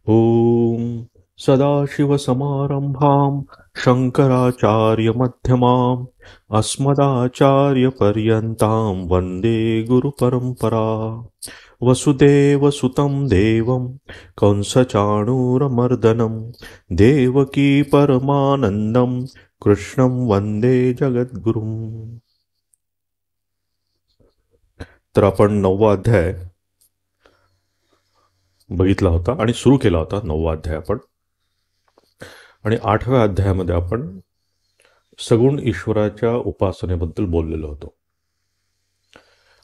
ॐ सदाशिवसमारम्भां शङ्कराचार्यमध्यमाम् अस्मदाचार्यपर्यन्तां वन्दे गुरुपरम्परा। वसुदेवसुतं देवं कंसचाणूरमर्दनं देवकी परमानन्दं कृष्णं वन्दे जगद्गुरुम्। तर आपण 9वा अध्याय बघितला होता आणि सुरू केला होता 9वा अध्याय आपण. आणि 8व्या अध्यायामध्ये आपण सगुण ईश्वराच्या उपासनेबद्दल बोललेलो होतो.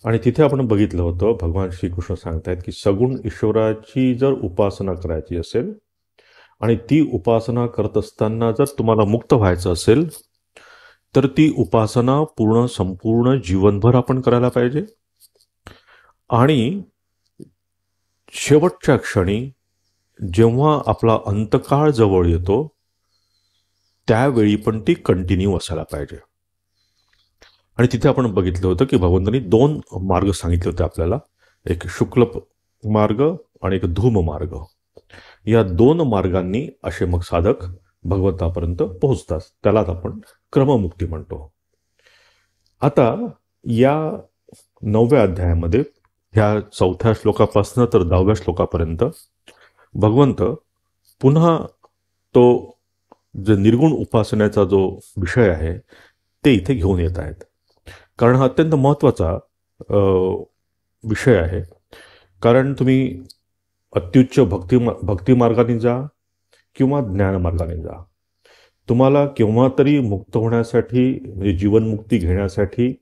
आणि तिथे आपण बघितलं होतं भगवान श्रीकृष्ण सांगतायत की सगुण ईश्वराची जर उपासना करायची असेल आणि ती उपासना करत असताना जर तुम्हाला मुक्त व्हायचं असेल तर ती उपासना संपूर्ण जीवनभर आपण करायला पाहिजे. आणि शेवटच्या क्षणी जेव्हा आपला अंतकाळ जवळ येतो त्यावेळी पण ती कंटिन्यू असायला पाहिजे. आणि तिथे आपण बघितलं होतं की भगवंतांनी 2 मार्ग सांगितले होते आपल्याला, एक शुक्ल मार्ग आणि एक धूम मार्ग. या 2 मार्गांनी असे मग साधक भगवंतापर्यंत पोहोचतात. त्यालाच आपण क्रममुक्ती म्हणतो. आता या 9व्या अध्यायामध्ये ह्या 4थ्या श्लोकापासून तर 10व्या श्लोकापर्यंत भगवंत पुन्हा तो जो निर्गुण उपासनेचा जो विषय आहे ते इथे घेऊन येत आहेत. कारण हा अत्यंत महत्त्वाचा विषय आहे. कारण तुम्ही अत्युच्च भक्ती मार्गाने जा किंवा ज्ञानमार्गाने जा, तुम्हाला केव्हा तरी मुक्त होण्यासाठी म्हणजे जीवनमुक्ती घेण्यासाठी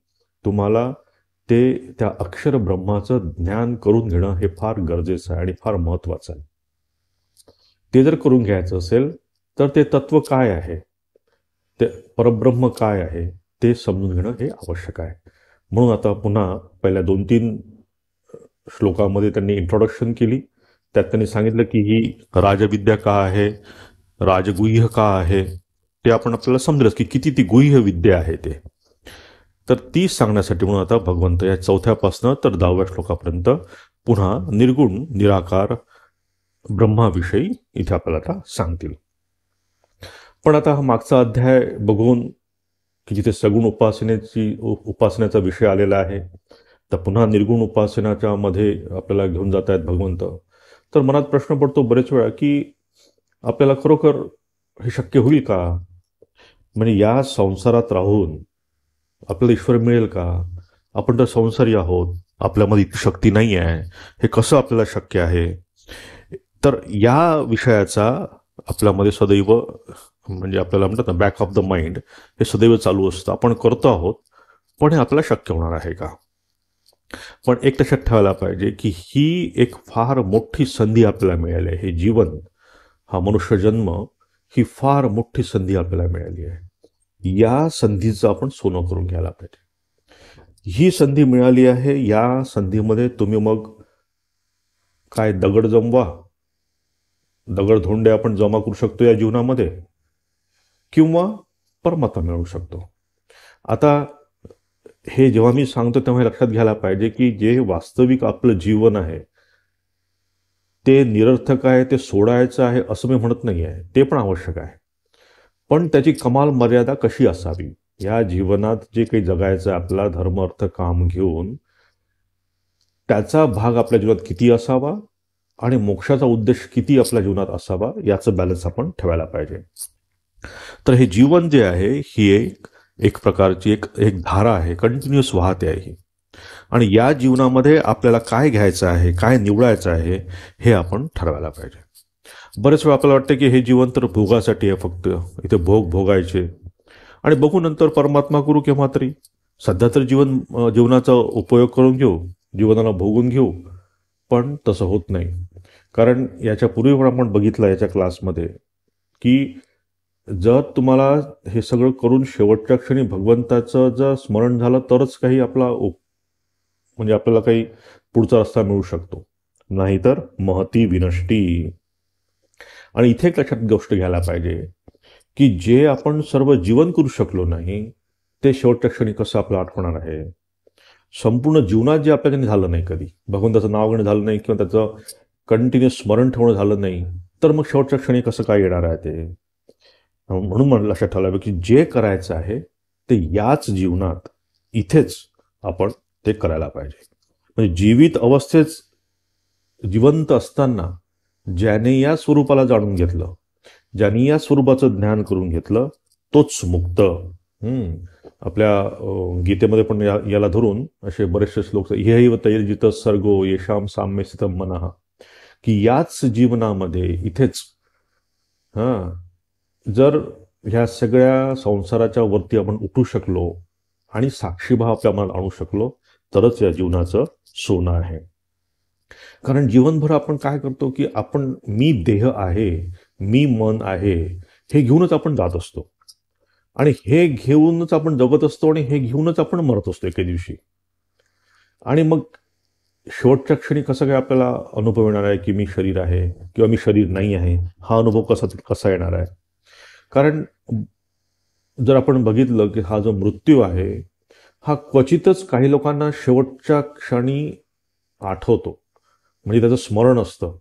तुम्हाला त्या अक्षर ब्रह्माचं ज्ञान करून घेणं हे फार गरजेचं आहे आणि फार महत्त्वाचं आहे. ते जर करून घ्यायचं असेल तर ते तत्व काय आहे, ते परब्रह्म काय आहे ते समजून घेणं हे आवश्यक आहे. म्हणून आता पुन्हा पहिल्या 2-3 श्लोकामध्ये त्यांनी इंट्रोडक्शन केली. त्यात त्यांनी सांगितलं की ही राजविद्या का आहे, राजगुह्य का आहे, ते आपण आपल्याला समजलंच की किती ती गुह्य विद्या आहे ते. तर ती सांगण्यासाठी म्हणून आता भगवंत या 4थ्यापासनं तर 10व्या श्लोकापर्यंत पुन्हा निर्गुण निराकार ब्रह्माविषयी इथे आपल्याला आता सांगतील. पण आता हा मागचा अध्याय बघून की जिथे सगुण उपासनेचा विषय आलेला आहे, तर पुन्हा निर्गुण उपासनाच्या मध्ये आपल्याला घेऊन जात आहेत भगवंत. तर मनात प्रश्न पडतो बरेच वेळा की आपल्याला खरोखर हे शक्य होईल का? म्हणजे या संसारात राहून आपल्याला ईश्वर मिळेल का? आपण तर संसारी आहोत, आपल्यामध्ये इतकी शक्ती नाही आहे, हे कसं आपल्याला शक्य आहे? तर या विषयाचा आपल्यामध्ये सदैव म्हणजे आपल्याला म्हणतात ना बॅक ऑफ द माइंड हे सदैव चालू असतं. आपण करतो आहोत पण हे आपल्याला शक्य होणार आहे का? पण एक लक्षात ठेवायला पाहिजे की ही एक फार मोठी संधी आपल्याला मिळाली आहे. हे जीवन, हा मनुष्य जन्म, ही फार मोठी संधी आपल्याला मिळाली आहे. या संधीचं आपण सोनं करून घ्यायला पाहिजे. ही संधी मिळाली आहे, या संधीमध्ये तुम्ही मग काय दगड जमवा, दगड धोंडे आपण जमा करू शकतो या जीवनामध्ये, किंवा परमात्मा मिळवू शकतो. आता हे जेव्हा मी सांगतो तेव्हा लक्षात घ्यायला पाहिजे की जे वास्तविक आपलं जीवन आहे ते निरर्थक आहे, ते सोडायचं आहे असं मी म्हणत नाही आहे, ते पण आवश्यक आहे. पण त्याची कमाल मर्यादा कशी असावी? या जीवनात जे काही जगायचं आहे आपला धर्म अर्थ काम घेऊन, त्याचा भाग आपल्या जीवनात किती असावा आणि मोक्षाचा उद्देश किती आपल्या जीवनात असावा याचं बॅलन्स आपण ठेवायला पाहिजे. तर हे जीवन जे आहे ही एक प्रकारची एक धारा आहे, कंटिन्युअस वाहते आहे. आणि या जीवनामध्ये आपल्याला काय घ्यायचं आहे, काय निवडायचं आहे हे आपण ठरवायला पाहिजे. बरेच वेळा आपल्याला वाटतं की हे जीवन तर भोगासाठी आहे, फक्त इथे भोगायचे आणि बघू नंतर परमात्मा करू केव्हा तरी. सध्या तर जीवनाचा उपयोग करून घेऊ, जीवनाला भोगून घेऊ, पण तसं होत नाही. कारण याच्या पूर्वी पण आपण बघितलं याच्या क्लासमध्ये की जर तुम्हाला हे सगळं करून शेवटच्या क्षणी भगवंताचं जर स्मरण झालं तरच काही म्हणजे आपल्याला काही पुढचा रस्ता मिळू शकतो, नाहीतर महती विनष्टी. आणि इथे एक लक्षात गोष्ट घ्यायला पाहिजे की जे आपण सर्व जीवन करू शकलो नाही ते शेवटच्या क्षणी कसं आपलं आठवणार आहे? संपूर्ण जीवनात जे आपल्याकडे झालं नाही, कधी भगवंताचं नाव घेणं झालं नाही किंवा त्याचं कंटिन्युअस स्मरण ठेवणं झालं नाही, तर मग शेवटच्या क्षणी कसं काय येणार आहे ते. म्हणून मला लक्षात ठेवायला की जे करायचं आहे ते याच जीवनात इथेच आपण ते करायला पाहिजे. म्हणजे जीवित अवस्थेत जिवंत असताना ज्याने या स्वरूपाला जाणून घेतलं, ज्यांनी या स्वरूपाचं ज्ञान करून घेतलं, तोच मुक्त. आपल्या गीतेमध्ये पण याला धरून असे बरेचसे श्लोक, ह्यैव तैर्जित सर्गो येशाम साम्य स्थितम मनः, की याच जीवनामध्ये इथेच जर ह्या सगळ्या संसाराच्या वरती आपण उठू शकलो आणि साक्षीभाव आपल्या मनात आणू शकलो तरच या जीवनाचं सोनं आहे. कारण जीवनभर आपण काय करतो की आपण मी देह आहे, मी मन आहे, हे घेऊनच आपण जात असतो आणि हे घेऊनच आपण जगत असतो आणि हे घेऊनच आपण मरत असतो एके दिवशी. आणि मग शेवटच्या क्षणी कसं काय आपल्याला अनुभव येणार आहे की मी शरीर आहे किंवा मी शरीर नाही आहे, हा अनुभव कसा येणार आहे. कारण जर आपण बघितलं की हा जो मृत्यू आहे हा क्वचितच काही लोकांना शेवटच्या क्षणी आठवतो, म्हणजे त्याचं स्मरण असतं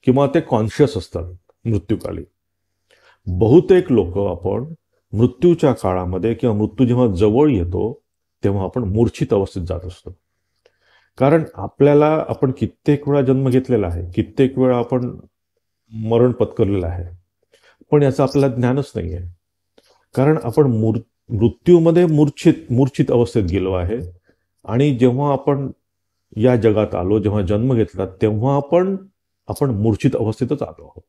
किंवा ते कॉन्शियस असतात मृत्यूकाली. बहुतेक लोक आपण मृत्यूच्या काळामध्ये किंवा मृत्यू जेव्हा जवळ येतो तेव्हा आपण मूर्छित अवस्थेत जात असतो. कारण आपण कित्येक वेळा जन्म घेतलेला आहे, कित्येक वेळा आपण मरण पत्करलेलं आहे, पण याचं आपल्याला ज्ञानच नाही आहे. कारण आपण मृत्यूमध्ये मूर्छित अवस्थेत गेलो आहे आणि जेव्हा आपण या जगात आलो, जेव्हा जन्म घेतला तेव्हा आपण मूर्छित अवस्थेतच आलो आहोत.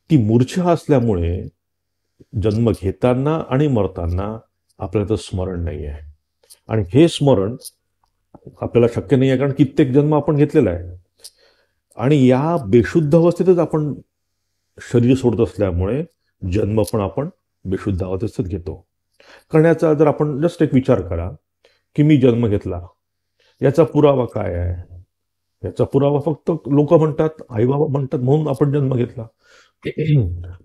ती मूर्छा असल्यामुळे जन्म घेताना आणि मरताना आपल्याला स्मरण नाही आहे. आणि हे स्मरण आपल्याला शक्य नाही आहे कारण कित्येक जन्म आपण घेतलेला आहे आणि या बेशुद्ध अवस्थेतच आपण शरीर सोडत असल्यामुळे जन्म पण आपण बेशुद्ध अवस्थेत घेतो. करण्याचा जर आपण जस्ट एक विचार करा की मी जन्म घेतला, याचा पुरावा काय आहे. याचा पुरावा फक्त लोक म्हणतात, आई बाबा म्हणतात म्हणून आपण जन्म घेतला.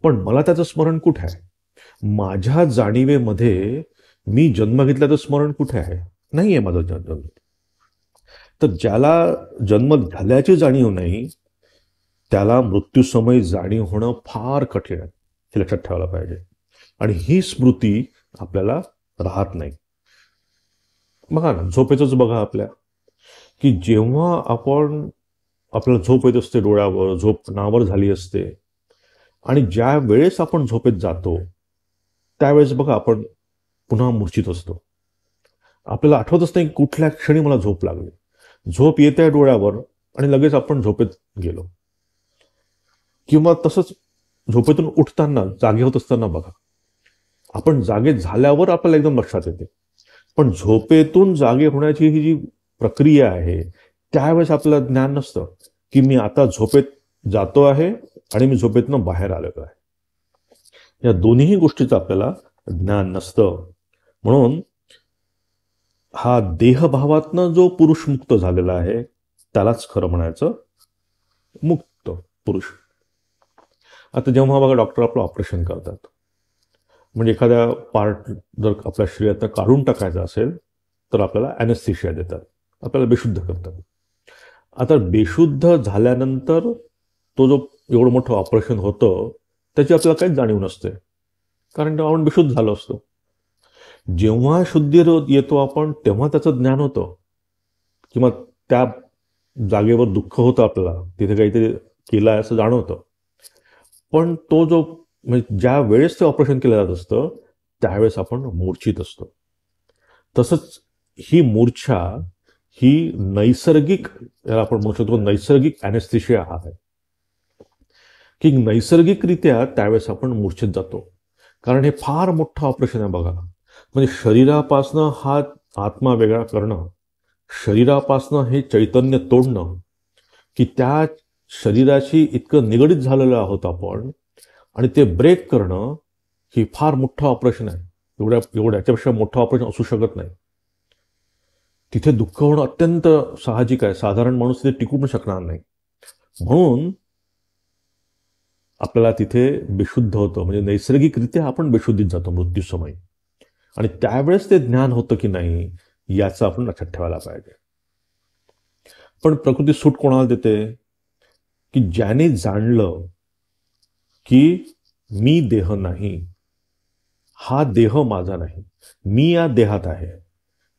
पण मला त्याचं स्मरण कुठे आहे. माझ्या जाणीवेमध्ये मी जन्म घेतल्याचं स्मरण कुठे आहे. नाही आहे माझं जन्म. तर ज्याला जन्म झाल्याची जाणीव नाही त्याला मृत्यूसमयी जाणीव होणं फार कठीण आहे, हे लक्षात ठेवायला पाहिजे. आणि ही स्मृती आपल्याला राहत नाही. बघा ना, झोपेचंच बघा आपल्या, की जेव्हा आपल्याला झोप येत असते, डोळ्यावर झोप नावर झाली असते आणि ज्या वेळेस आपण झोपेत जातो त्यावेळेस बघा आपण पुन्हा मूर्छित असतो. आपल्याला आठवतच नाही कुठल्या क्षणी मला झोप लागली. झोप येते डोळ्यावर आणि लगेच आपण झोपेत गेलो. किंवा तसंच झोपेतून उठताना, जागे होत असताना बघा, आपण जागे झाल्यावर आपल्याला एकदम लक्षात येते, पण झोपेतून जागे होण्याची ही जी प्रक्रिया आहे त्यावेळेस आपल्याला ज्ञान नसतं की मी आता झोपेत जातो आहे आणि मी झोपेतनं बाहेर आलेलो आहे. या दोन्ही गोष्टीचं आपल्याला ज्ञान नसतं. म्हणून हा देहभावातनं जो पुरुष मुक्त झालेला आहे त्यालाच खरं म्हणायचं मुक्त पुरुष. आता जेव्हा बघा डॉक्टर आपलं ऑपरेशन करतात, म्हणजे एखाद्या पार्ट जर आपल्या शरीरात काढून टाकायचा असेल तर आपल्याला ॲनेस्थेशिया देतात, आपल्याला बेशुद्ध करतात. आता बेशुद्ध झाल्यानंतर तो जो एवढं मोठं ऑपरेशन होतं त्याची आपल्याला काहीच जाणीव नसते, कारण तेव्हा आपण बेशुद्ध झालो असतो. जेव्हा शुद्धी येतो आपण तेव्हा त्याचं ज्ञान होतं किंवा त्या जागेवर दुःख होतं, आपल्याला तिथे काहीतरी केलं आहे असं जाणवतं. पण तो जो म्हणजे ज्या वेळेस ते ऑपरेशन केलं जात असतं त्यावेळेस आपण मूर्छित असतो. तसंच ही मूर्छा ही नैसर्गिक, याला आपण म्हणू शकतो नैसर्गिक ॲनेस्थेशिया हा आहे, की नैसर्गिकरित्या त्यावेळेस आपण मूर्छित जातो. कारण हे फार मोठं ऑपरेशन आहे बघा. म्हणजे शरीरापासनं हा आत्मा वेगळा करणं, शरीरापासनं हे चैतन्य तोडणं, की त्या शरीराशी इतकं निगडीत झालेलं आहोत आपण आणि ते ब्रेक करणं ही फार मोठं ऑपरेशन आहे. याच्यापेक्षा मोठं ऑपरेशन असू शकत नाही. तिथे दुःख होणं अत्यंत साहजिक आहे, साधारण माणूस तिथे टिकू पण शकणार नाही. म्हणून आपल्याला तिथे बेशुद्ध होतं, म्हणजे नैसर्गिकरित्या आपण बेशुद्धीत जातो मृत्यूसमयी. आणि त्यावेळेस ते ज्ञान होतं की नाही याचं आपण लक्षात ठेवायला पाहिजे. पण प्रकृती सूट कोणाला देते, की ज्याने जाणलं की मी देह नाही, हा देह माझा नाही, मी या देहात आहे,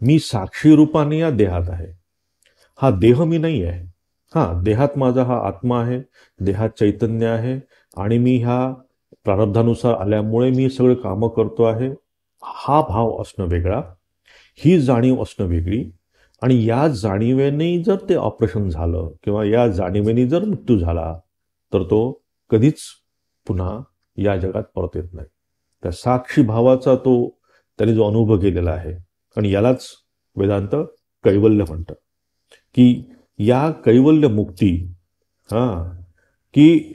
मी साक्षी रूपाने या देहात आहे, हा देह मी नाही आहे. हा देहात माझा हा आत्मा आहे, देहात चैतन्य आहे आणि मी ह्या प्रारब्धानुसार आल्यामुळे मी सगळे कामं करतो आहे. हा भाव असणं वेगळा, ही जाणीव असणं वेगळी. आणि या जाणीवेने जर ते ऑपरेशन झालं किंवा या जाणीवेने जर मृत्यू झाला तर तो कधीच पुन्हा या जगात परत येत नाही. त्या साक्षी भावाचा तो त्याने जो अनुभव केलेला आहे, आणि यालाच वेदांत कैवल्य म्हणतं, की या कैवल्य मुक्ती, हा की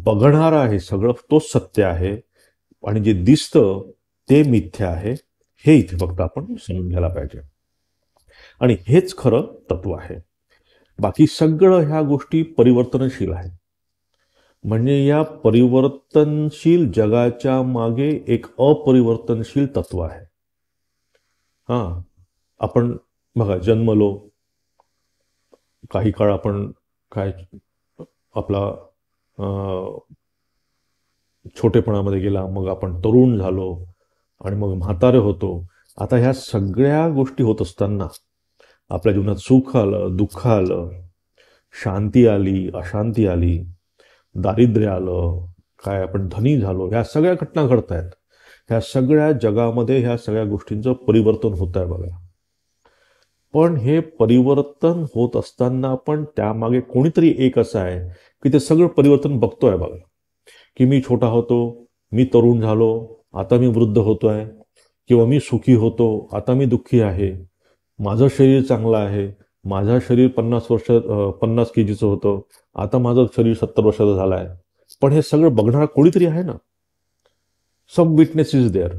बघणारा आहे सगळं तोच सत्य आहे आणि जे दिसतं ते मिथ्या आहे, हे इथे फक्त आपण समजून घ्यायला पाहिजे. आणि हेच खरं तत्व आहे. बाकी सगळं ह्या गोष्टी परिवर्तनशील आहेत. म्हणजे या परिवर्तनशील जगाच्या मागे एक अपरिवर्तनशील तत्व आहे. हा आपण बघा, जन्मलो, काही काळ आपण काय आपला छोटेपणामध्ये गेला, मग आपण तरुण झालो आणि मग म्हातारे होतो. आता ह्या सगळ्या गोष्टी होत असताना आपल्या जीवनात सुख आलं, दुःख आलं, शांती आली, अशांती आली, दारिद्र्य आलं, काय आपण धनी झालो, ह्या सगळ्या घटना घडत आहेत. ह्या सगळ्या जगामध्ये ह्या सगळ्या गोष्टींचं परिवर्तन होत आहे बघा. पण हे परिवर्तन होत असताना पण त्यामागे कोणीतरी एक असं आहे की ते सगळं परिवर्तन बघतोय बघा. की मी छोटा होतो, मी तरुण झालो, आता मी वृद्ध होतोय, किंवा मी सुखी होतो, आता मी दुःखी आहे, माझं शरीर चांगलं आहे, माझं शरीर 50 केजीचं होतं, आता माझं शरीर 70 वर्षाचं झालं आहे. पण हे सगळं बघणारा कोणीतरी आहे ना. सम विटनेस इज देअर,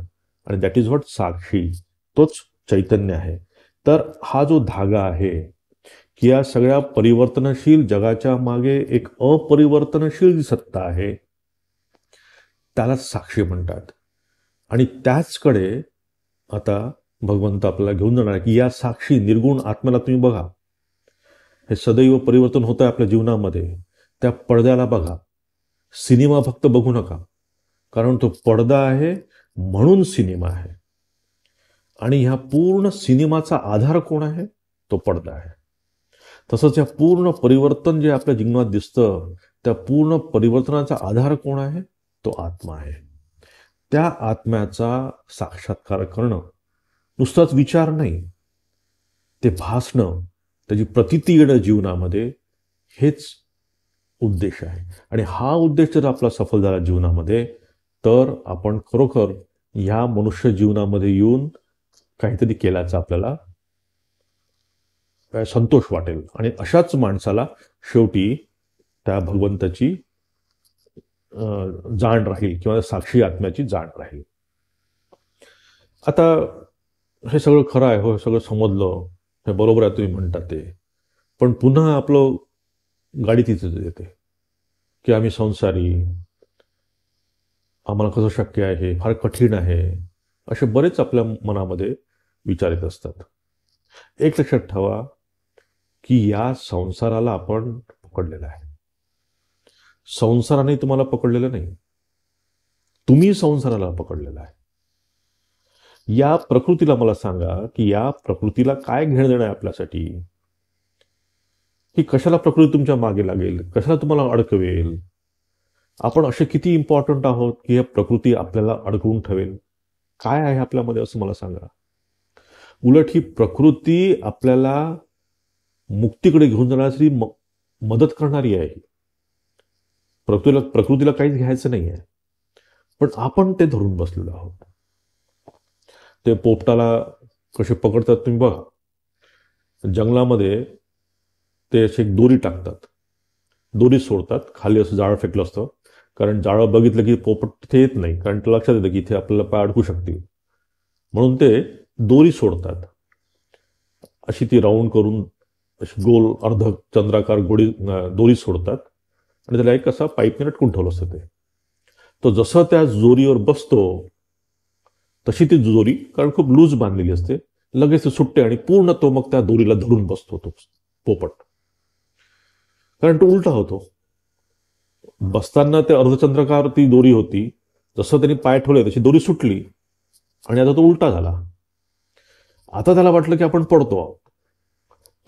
आणि दॅट इज व्हॉट साक्षी, तोच चैतन्य आहे. तर हा जो धागा आहे की या सगळ्या परिवर्तनशील जगाच्या मागे एक अपरिवर्तनशील जी सत्ता आहे त्याला साक्षी म्हणतात. आणि त्याचकडे आता भगवंत आपल्याला घेऊन जाणार की या साक्षी निर्गुण आत्म्याला तुम्ही बघा. हे सदैव परिवर्तन होतं आपल्या जीवनामध्ये. त्या पडद्याला बघा. सिनेमा फक्त बघू नका, कारण तो पडदा आहे म्हणून सिनेमा आहे. आणि ह्या पूर्ण सिनेमाचा आधार कोण आहे? तो पडदा आहे. तसंच या पूर्ण परिवर्तन जे आपल्या जीवनात दिसतं, त्या पूर्ण परिवर्तनाचा आधार कोण आहे? तो आत्मा आहे. त्या आत्म्याचा साक्षात्कार करणं नुसताच विचार नाही, ते भासणं, त्याची प्रतीती येणं जीवनामध्ये, हेच उद्देश आहे. आणि हा उद्देश जर आपला सफल झाला जीवनामध्ये, तर आपण खरोखर ह्या मनुष्य जीवनामध्ये येऊन काहीतरी केल्याचा आपल्याला संतोष वाटेल. आणि अशाच माणसाला शेवटी त्या भगवंताची जाण राहील किंवा साक्षी आत्म्याची जाण राहील. आता हे सगळं खरं आहे, हो, सगळं समजलं, हे बरोबर आहे तुम्ही म्हणता ते. पण पुन्हा आपलं गाडी तिथेच येते की आम्ही संसारी, आम्हाला कसं शक्य आहे, फार कठीण आहे, असे बरेच आपल्या मनामध्ये विचार येत असतात. एक लक्षात ठेवा की या संसाराला आपण पकडलेलं आहे. संसाराने तुम्हाला पकडलेलं नाही, तुम्ही संसाराला पकडलेला आहे. या प्रकृतीला मला सांगा की या प्रकृतीला काय घेणं देणं आहे आपल्यासाठी? की कशाला प्रकृती तुमच्या मागे लागेल, कशाला तुम्हाला अडकवेल? आपण असे किती इम्पॉर्टंट आहोत की या प्रकृती आपल्याला अडकवून ठेवेल? काय आहे आपल्यामध्ये असं मला सांगा. उलट ही प्रकृती आपल्याला मुक्तीकडे घेऊन जाण्यासाठी मदत करणारी आहे. प्रकृतीला काहीच घ्यायचं नाही आहे, पण आपण ते धरून बसलेलो आहोत. ते पोपटाला कसे पकडतात तुम्ही बघा. जंगलामध्ये ते अशी एक दोरी टाकतात, दोरी सोडतात, खाली असं जाळं फेकलं असतं, कारण जाळं बघितलं की पोपट तिथे येत नाही, कारण ते लक्षात येतं की इथे आपल्याला पाय अडकू शकतील, म्हणून ते दोरी सोडतात. अशी ती राऊंड करून अशी गोल अर्ध चंद्राकार दोरी सोडतात आणि त्याला एक असा पाईपने लटकून ठेवलं असतं. ते तो जसं त्या दोरीवर बसतो तशी ती दोरी, कारण खूप लूज बांधलेली असते, लगेच सुटते आणि पूर्ण तो मग त्या दोरीला धरून बसतो तो पोपट. कारण तो उलटा होतो, बसताना ते अर्धचंद्राकार ती दोरी होती, जसं त्यांनी पाय ठेवले तशी दोरी सुटली आणि आता तो उलटा झाला. आता त्याला वाटलं की आपण पडतो आहोत.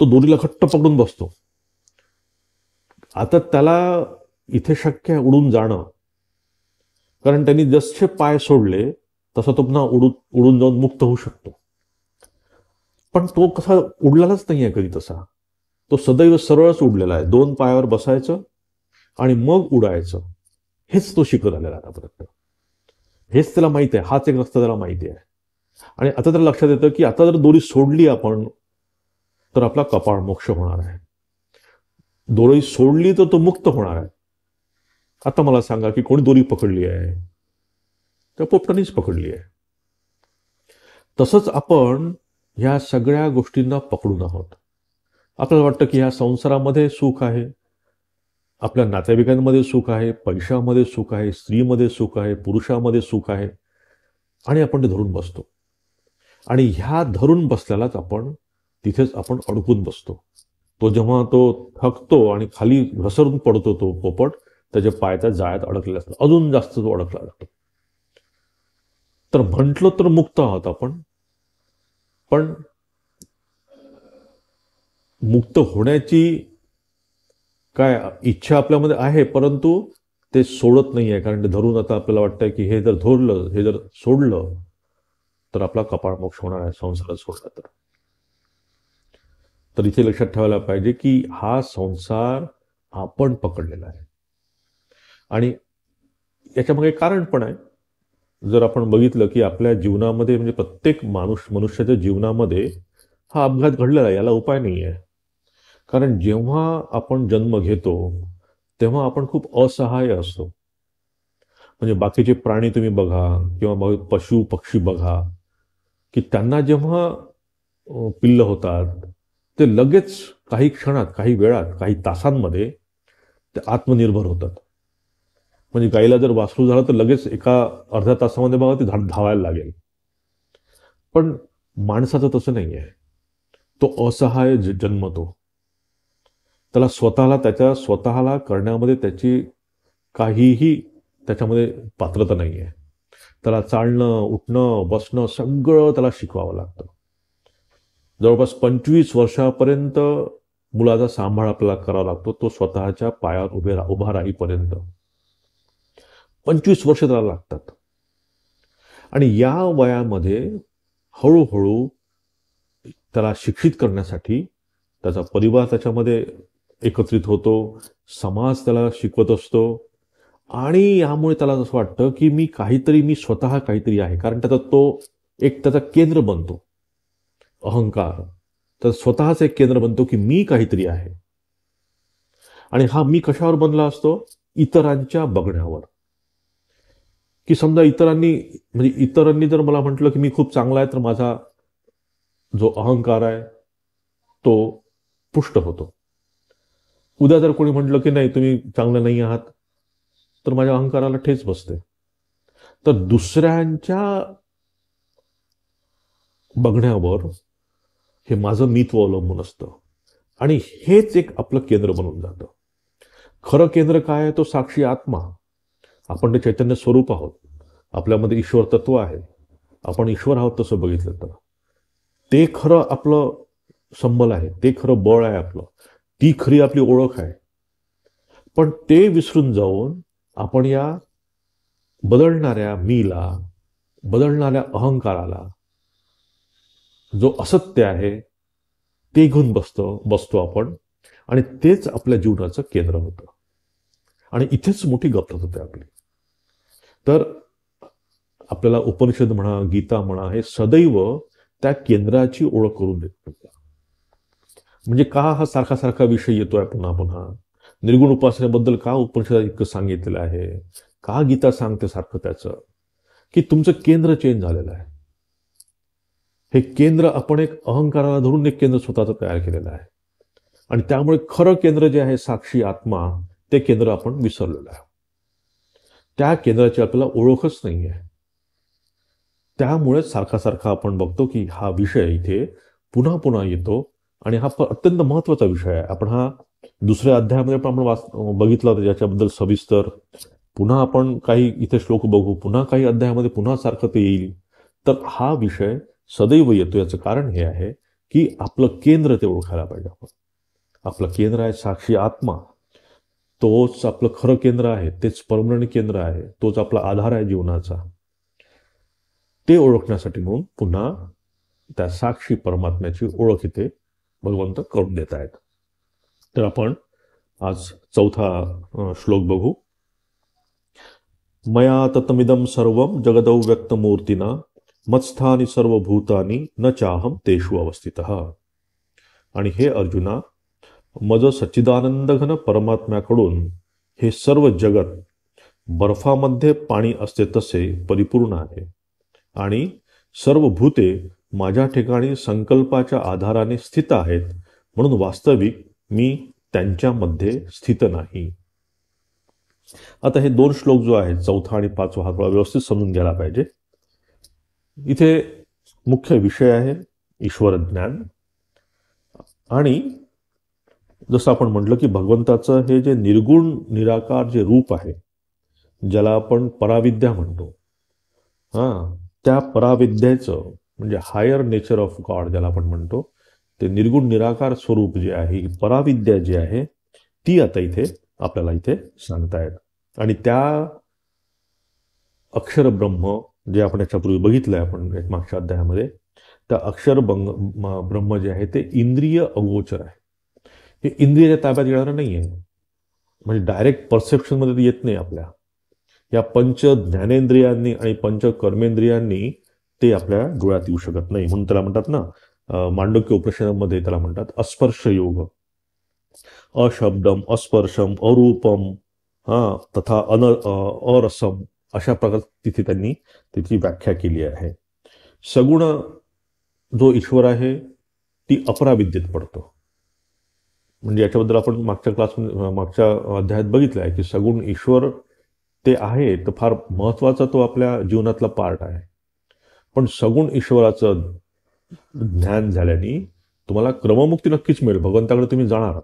तो दोरीला घट्ट पकडून बसतो. आता त्याला इथे शक्य आहे उडून जाणं, कारण त्यांनी जसे पाय सोडले तसा तो पुन्हा उडून जाऊन मुक्त होऊ शकतो. पण तो कसा उडलेलाच नाहीये कधी तसा. तो सदैव सरळच उडलेला आहे. 2 पायावर बसायचं आणि मग उडायचं, हेच तो शिकत आलेला आतापर्यंत. हेच त्याला माहिती आहे. हाच एक रस्ता त्याला माहिती आहे. आणि आता त्याला लक्षात येतं की आता जर दोरी सोडली आपण तर आपला कपाळ मोक्ष होणार आहे. दोरी सोडली तर तो मुक्त होणार आहे. आता मला सांगा की कोणी दोरी पकडली आहे? त्या पोपटानेच पकडली आहे. तसंच आपण ह्या सगळ्या गोष्टींना पकडून आहोत. आपल्याला वाटतं की ह्या संसारामध्ये सुख आहे, आपल्या नातेवाईकांमध्ये सुख आहे, पैशामध्ये सुख आहे, स्त्रीमध्ये सुख आहे, पुरुषामध्ये सुख आहे, आणि आपण ते धरून बसतो. आणि ह्या धरून बसल्यालाच आपण तिथेच आपण अडकून बसतो. तो जेव्हा तो थकतो आणि खाली घसरून पडतो तो पोपट, त्याच्या पायाच्या जाळ्यात अडकलेला असतो, अजून जास्त तो अडकला जातो. तर म्हटलं तर मुक्त आहोत आपण, पण मुक्त होण्याची काय इच्छा आपल्यामध्ये आहे, परंतु ते सोडत नाही आहे. कारण ते धरून आता आपल्याला वाटतंय की हे जर धरलं, हे जर सोडलं तर आपला कपाळ मोक्ष होणार आहे, संसारात सोडला तर. तर इथे लक्षात ठेवायला पाहिजे की हा संसार आपण पकडलेला आहे. आणि याच्यामागे कारण पण आहे. जर आपण बघितलं की आपल्या जीवनामध्ये म्हणजे प्रत्येक मनुष्याच्या जीवनामध्ये हा अपघात घडलेला आहे, याला उपाय नाही आहे. कारण जेव्हा आपण जन्म घेतो तेव्हा आपण खूप असहाय्य असतो. म्हणजे बाकीचे प्राणी तुम्ही बघा किंवा पशु पक्षी बघा की त्यांना जेव्हा पिल्लं होतात ते लगेच काही क्षणात, काही वेळात, काही तासांमध्ये ते आत्मनिर्भर होतात. म्हणजे गाईला जर वासरू झालं तर लगेच एका अर्ध्या तासामध्ये बघा ते धावायला लागेल. पण माणसाचं तसं नाही आहे. तो असहाय्य जन्मतो. त्याला स्वतःला करण्यामध्ये त्याची काहीही त्याच्यामध्ये पात्रता नाही आहे. त्याला चालणं, उठणं, बसणं सगळं त्याला शिकवावं लागतं. जवळपास 25 वर्षापर्यंत मुलाचा सांभाळ आपल्याला करावा लागतो, तो स्वतःच्या पायावर उभा राहीपर्यंत 25 वर्ष त्याला लागतात. आणि या वयामध्ये हळूहळू त्याला शिक्षित करण्यासाठी त्याचा परिवार त्याच्यामध्ये एकत्रित होतो, समाज त्याला शिकवत असतो. आणि यामुळे त्याला असं वाटतं की मी स्वतः काहीतरी आहे. कारण त्याचा केंद्र बनतो अहंकार. तर स्वतःच एक केंद्र बनतो की मी काहीतरी आहे. आणि हा मी कशावर बनला असतो? इतरांच्या बघण्यावर. की समजा इतरांनी जर मला म्हटलं की मी खूप चांगला आहे तर माझा जो अहंकार आहे तो पुष्ट होतो. उद्या जर कोणी म्हटलं की नाही तुम्ही चांगलं नाही आहात तर माझ्या अहंकाराला ठेच बसते. तर दुसऱ्यांच्या बघण्यावर हे माझं मीत्व अवलंबून असतं आणि हेच एक आपलं केंद्र बनून जातं. खरं केंद्र काय आहे? तो साक्षी आत्मा. आपण ते चैतन्य स्वरूप आहोत. आपल्यामध्ये ईश्वर तत्व आहे. आपण ईश्वर आहोत तसं बघितलं तर ते खरं आपलं संबल आहे, ते खरं बळ आहे आपलं, ती खरी आपली ओळख आहे. पण ते विसरून जाऊन आपण या बदलणाऱ्या मीला, बदलणाऱ्या अहंकाराला, जो असत्य आहे ते घेऊन बसतो आपण. आणि तेच आपल्या जीवनाचं केंद्र होतं. आणि इथेच मोठी गफलत होते आपली. तर आपल्याला उपनिषद म्हणा, गीता म्हणा, हे सदैव त्या केंद्राची ओळख करून देत. म्हणजे का हा सारखा विषय येतोय पुन्हा पुन्हा? निर्गुण उपासनेबद्दल का उपनिषदात इतकं सांगितलेलं आहे? का गीता सांगते सारखं त्याचं? की तुमचं केंद्र चेंज झालेलं आहे. हे केंद्र आपण एक अहंकाराला धरून एक केंद्र स्वतःचं तयार केलेलं आहे. आणि त्यामुळे खरं केंद्र जे आहे साक्षी आत्मा, ते केंद्र आपण विसरलेलं आहे. त्या केंद्राची आपल्याला ओळखच नाही आहे. त्यामुळे सारखा आपण बघतो की हा विषय इथे पुन्हा येतो आणि हा अत्यंत महत्वाचा विषय आहे. आपण हा दुसऱ्या अध्यायामध्ये पण आपण बघितला होता, ज्याच्याबद्दल सविस्तर. पुन्हा आपण काही इथे श्लोक बघू, पुन्हा काही अध्यायामध्ये पुन्हा सारखं ते येईल. तर हा विषय सदैव येतो. याचं कारण हे आहे की आपलं केंद्र ते ओळखायला पाहिजे. आपण आपलं केंद्र आहे साक्षी आत्मा. तोच आपलं खरं केंद्र आहे, तेच परमनंट केंद्र आहे, तोच आपला आधार आहे जीवनाचा. ते ओळखण्यासाठी म्हणून पुन्हा त्या साक्षी परमात्म्याची ओळख इथे भगवंत करून देत आहेत. तर आपण आज चौथा श्लोक बघू. मया ततमिदं सर्वं जगदौ व्यक्तमूर्तिना मत्स्थानी सर्वभूतानी न चाहम तेषु अवस्थितः. आणि हे अर्जुना, मज सच्चिदानंदघन परमात्म्याकडून हे सर्व जगत बर्फामध्ये पाणी असते तसे परिपूर्ण आहे आणि सर्व भूते माझ्या ठिकाणी संकल्पाच्या आधाराने स्थित आहेत, म्हणून वास्तविक मी त्यांच्यामध्ये स्थित नाही. आता हे दोन श्लोक जो आहे, चौथा आणि पाचवा, हा थोडा व्यवस्थित समजून घ्यायला पाहिजे. इथे मुख्य विषय आहे ईश्वर ज्ञान. आणि जसं आपण म्हटलं की भगवंताचं हे जे निर्गुण निराकार जे रूप आहे, ज्याला आपण पराविद्या म्हणतो, त्या पराविद्येचं म्हणजे हायर नेचर ऑफ गॉड ज्याला आपण म्हणतो, ते निर्गुण निराकार स्वरूप जे आहे, पराविद्या जी आहे, ती आता इथे आपल्याला इथे सांगतायत. आणि त्या अक्षर ब्रह्म जे आपण याच्यापूर्वी बघितलंय आपण मागच्या अध्यायामध्ये, त्या अक्षर ब्रह्म जे आहे ते इंद्रिय अगोचर आहे. हे इंद्रियाच्या ताब्यात येणारं नाही आहे. म्हणजे डायरेक्ट परसेप्शनमध्ये येत नाही आपल्या. या पंच ज्ञानेंद्रियांनी आणि पंच कर्मेंद्रियांनी ते आपल्या डोळ्यात येऊ शकत नाही. म्हणून त्याला म्हणतात ना, मांडव्य उपनिषदामध्ये त्याला म्हणतात अस्पर्श योग. अशब्दम, अस्पर्शम, अरूपम, तथा अरसम, अशा प्रकारे तिथे त्यांनी त्याची व्याख्या केली आहे. सगुण जो ईश्वर आहे ती अपराविद्येत पडतो. म्हणजे याच्याबद्दल आपण मागच्या अध्यायात बघितलं आहे की सगुण ईश्वर ते आहे तर फार महत्वाचा तो आपल्या जीवनातला पार्ट आहे. पण सगुण ईश्वराचं ज्ञान झाल्याने तुम्हाला क्रममुक्ती नक्कीच मिळेल. भगवंताकडे तुम्ही जाणार.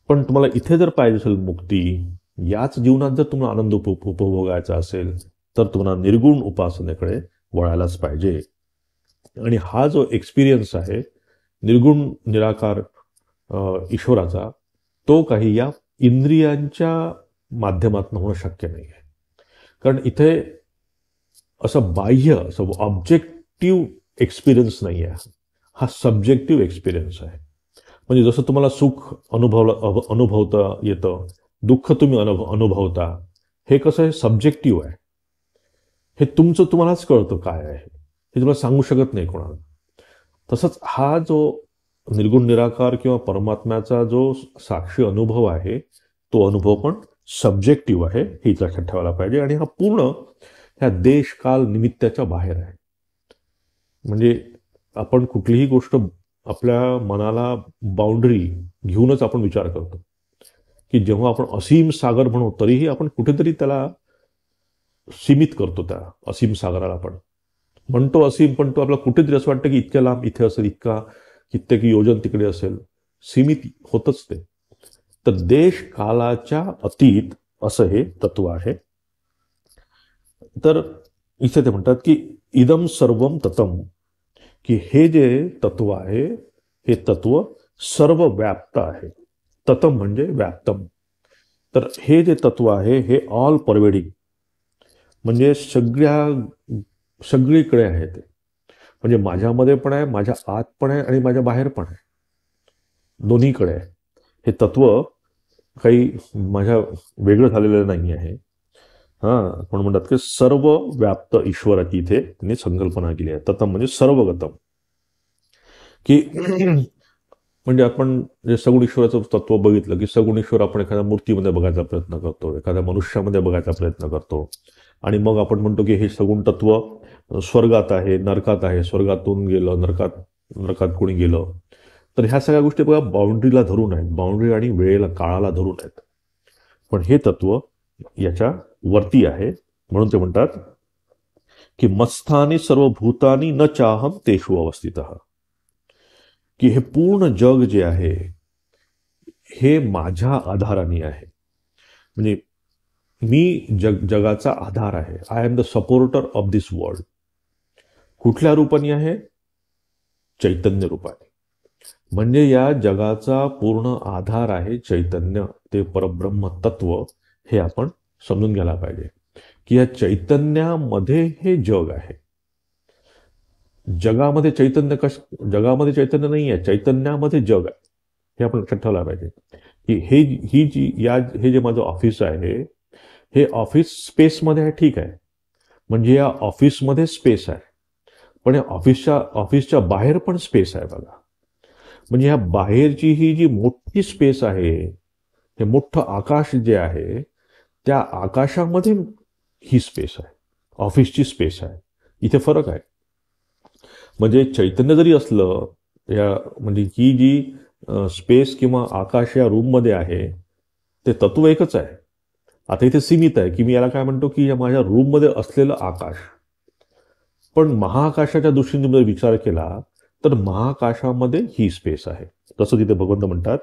पण तुम्हाला इथे जर पाहिजे असेल मुक्ती, याच जीवनात जर तुम्हाला आनंद उपभोगायचा असेल, तर तुम्हाला निर्गुण उपासनेकडे वळायलाच पाहिजे. आणि हा जो एक्सपिरियन्स आहे निर्गुण निराकार ईश्वराचा, तो काही या इंद्रियांच्या माध्यमातून होणं शक्य नाही आहे. कारण इथे असं बाह्य, असं ऑब्जेक्टिव्ह एक्सपिरियन्स नाही आहे. हा सब्जेक्टिव्ह एक्सपिरियन्स आहे. म्हणजे जसं तुम्हाला सुख अनुभवता येतं, दुःख तुम्ही अनुभवता, हे कसं आहे, सब्जेक्टिव्ह आहे. हे तुमचं तुम्हालाच कळतं काय आहे, हे तुम्हाला सांगू शकत नाही कोणाला. तसंच हा जो निर्गुण निराकार किंवा परमात्म्याचा जो साक्षी अनुभव आहे, तो अनुभव पण सब्जेक्टिव्ह आहे, हे लक्षात ठेवायला पाहिजे. आणि हा पूर्ण ह्या देश काल निमित्ताच्या बाहेर आहे. म्हणजे आपण कुठलीही गोष्ट आपल्या मनाला बाउंड्री घेऊनच आपण विचार करतो. की जेव्हा आपण असीम सागर म्हणू, तरीही आपण कुठेतरी त्याला सीमित करतो. त्या असीम सागराला आपण म्हणतो असीम, पण तो आपला कुठेतरी असं वाटतं की इतक्या लांब इथे असेल, इतका कित्येक योजन तिकडे असेल, सीमित होतच ते. तर देश कालाच्या अतीत असं हे तत्व आहे. तर इथे ते म्हणतात की इदम सर्वम ततम, की हे जे तत्व आहे हे तत्व सर्व व्याप्त आहे. ततम म्हणजे व्याप्तम. तर हे जे तत्व आहे हे ऑल परवेडिंग, म्हणजे सगळीकडे आहे ते. म्हणजे माझ्यामध्ये पण आहे, माझ्या आत पण आहे आणि माझ्या बाहेर पण आहे, दोन्हीकडे आहे. हे तत्व काही माझ्या वेगळं झालेलं नाही आहे. पण म्हणतात की सर्व व्याप्त ईश्वराची इथे त्यांनी संकल्पना केली आहे. ततम म्हणजे सर्वगतम, की म्हणजे आपण जे सगुण ईश्वराचं तत्व बघितलं की सगुण ईश्वर आपण एखाद्या मूर्तीमध्ये बघायचा प्रयत्न करतो, एखाद्या मनुष्यामध्ये बघायचा प्रयत्न करतो. आणि मग आपण म्हणतो की हे सगुण तत्व स्वर्गात आहे, नरकात आहे, स्वर्गातून गेलं, नरकात कोणी गेलं. तर ह्या सगळ्या गोष्टी बघा बाउंड्रीला धरून आहेत, बाउंड्री आणि वेळेला, काळाला धरून आहेत. पण हे तत्व याच्या वरती आहे. म्हणून ते म्हणतात की मत्स्थानी सर्व भूतानी न चाहम तेषु अवस्थितः, की हे पूर्ण जग जे आहे हे माझ्या आधाराने आहे. म्हणजे मी जगाचा आधार आहे. I am the supporter of this world. कुठल्या रूपाने आहे? चैतन्य रूपाने. म्हणजे या जगाचा पूर्ण आधार आहे चैतन्य, ते परब्रह्म तत्व. हे आपण समजून घ्यायला पाहिजे की या चैतन्यामध्ये हे जग आहे. जगामध्ये चैतन्य नाही आहे, चैतन्यामध्ये जग आहे. हे आपण लक्षात ठेवलं पाहिजे की हे जे माझं ऑफिस आहे हे ऑफिस स्पेसमध्ये आहे. ठीक आहे, म्हणजे या ऑफिसमध्ये स्पेस आहे, पण या ऑफिसच्या बाहेर पण स्पेस आहे बघा. म्हणजे ह्या बाहेरची ही जी मोठी स्पेस आहे, हे मोठं आकाश जे आहे, त्या आकाशामध्ये ही स्पेस आहे, ऑफिसची स्पेस आहे. इथे फरक आहे. म्हणजे चैतन्य जरी असलं, म्हणजे ही जी स्पेस किंवा आकाश या रूममध्ये आहे ते तत्व एकच आहे. आता इथे सीमित आहे की मी याला काय म्हणतो की माझ्या रूममध्ये असलेलं आकाश. पण महाआकाशाच्या दृष्टीने जर विचार केला तर महाआकाशामध्ये ही स्पेस आहे. तसं तिथे भगवंत म्हणतात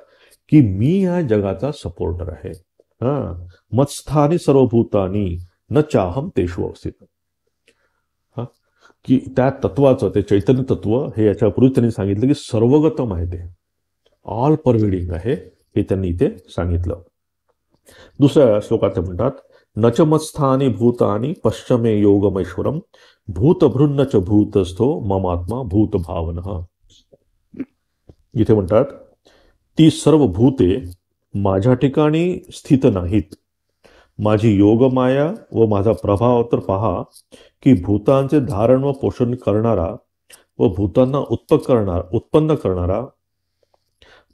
की मी या जगाचा सपोर्टर आहे. मत्स्थानी सर्वभूतानी न चाहम तेषु अवस्थित. की त्या तत्वाचं, ते चैतन्य तत्व हे याच्यापूर्वी त्यांनी सांगितलं की सर्वगतम आहे, ते ऑल परवेडिंग आहे, हे त्यांनी इथे सांगितलं. दुसऱ्या श्लोकात ते म्हणतात नच मत्स्थानी भूतानी पश्चिमे योगमेश्वरम भूतभृन्न च भूतस्थो ममात्मा भूत भावन. इथे म्हणतात ती सर्व भूते माझ्या ठिकाणी स्थित नाहीत. माझी योगमाया व माझा प्रभाव तर पहा की भूतांचे धारण व पोषण करणारा व भूतांना उत्पन्न करणारा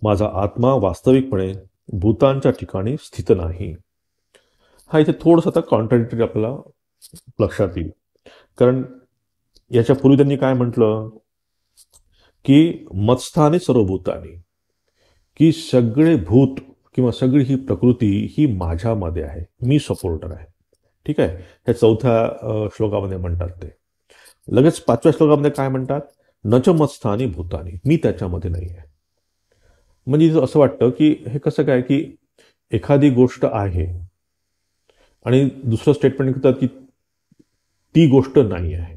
माझा आत्मा वास्तविकपणे भूतांच्या ठिकाणी स्थित नाही. हा इथे थोडंसं आता कॉन्ट्राडिक्टरी आपल्याला लक्षात येईल. कारण याच्यापूर्वी त्यांनी काय म्हटलं की मत्स्थानी सर्व भूतानी, की सगळे भूत किंवा सगळी ही प्रकृती ही माझ्यामध्ये आहे, मी सपोर्टर आहे. ठीक आहे, हे चौथ्या श्लोकामध्ये म्हणतात. ते लगेच पाचव्या श्लोकामध्ये काय म्हणतात, नच मत्स्थानी भूतानी, मी त्याच्यामध्ये नाही आहे. म्हणजे असं वाटतं की हे कसं काय की एखादी गोष्ट आहे आणि दुसरं स्टेटमेंट करतात की ती गोष्ट नाही आहे.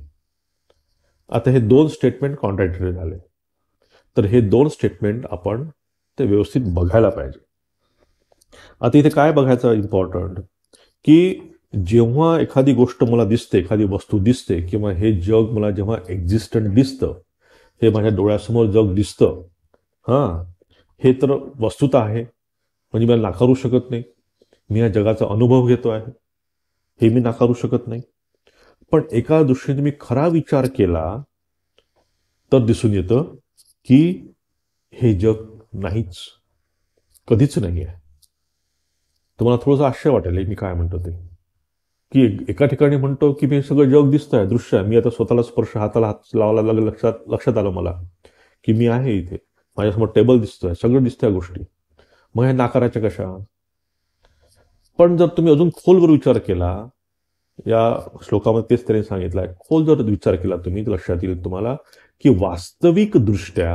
आता हे दोन स्टेटमेंट कॉन्ट्राडिक्टरी झाले. तर हे दोन स्टेटमेंट आपण ते व्यवस्थित बघायला पाहिजे. आता इथे काय बघायचं इम्पॉर्टंट की जेव्हा एखादी गोष्ट मला दिसते, एखादी वस्तू दिसते किंवा हे जग मला जेव्हा एक्झिस्टंट दिसतं, हे माझ्या डोळ्यासमोर जग दिसतं, हे तर वस्तुता आहे, म्हणजे मला नाकारू शकत नाही. मी या जगाचा अनुभव घेतो आहे, हे मी नाकारू शकत नाही. पण एका दृष्टीने मी खरा विचार केला तर दिसून येतं की हे जग नाहीच, कधीच नाही आहे. तुम्हाला थोडंसं आश्चर्य वाटेल मी काय म्हणतो ते, की एका ठिकाणी म्हणतो की मी सगळं जग दिसतंय, दृश्य आहे, मी आता स्वतःला हाताला हात लावायला लागलं, लक्षात आलं मला की मी आहे इथे, माझ्यासमोर टेबल दिसतोय, सगळं दिसतंय गोष्टी, मग हे नाकाराच्या कशा? पण जर तुम्ही अजून खोलवर विचार केला, या श्लोकामध्ये तेच त्याने सांगितलंय, खोल जर विचार केला तुम्ही लक्षात येईल तुम्हाला की वास्तविक दृष्ट्या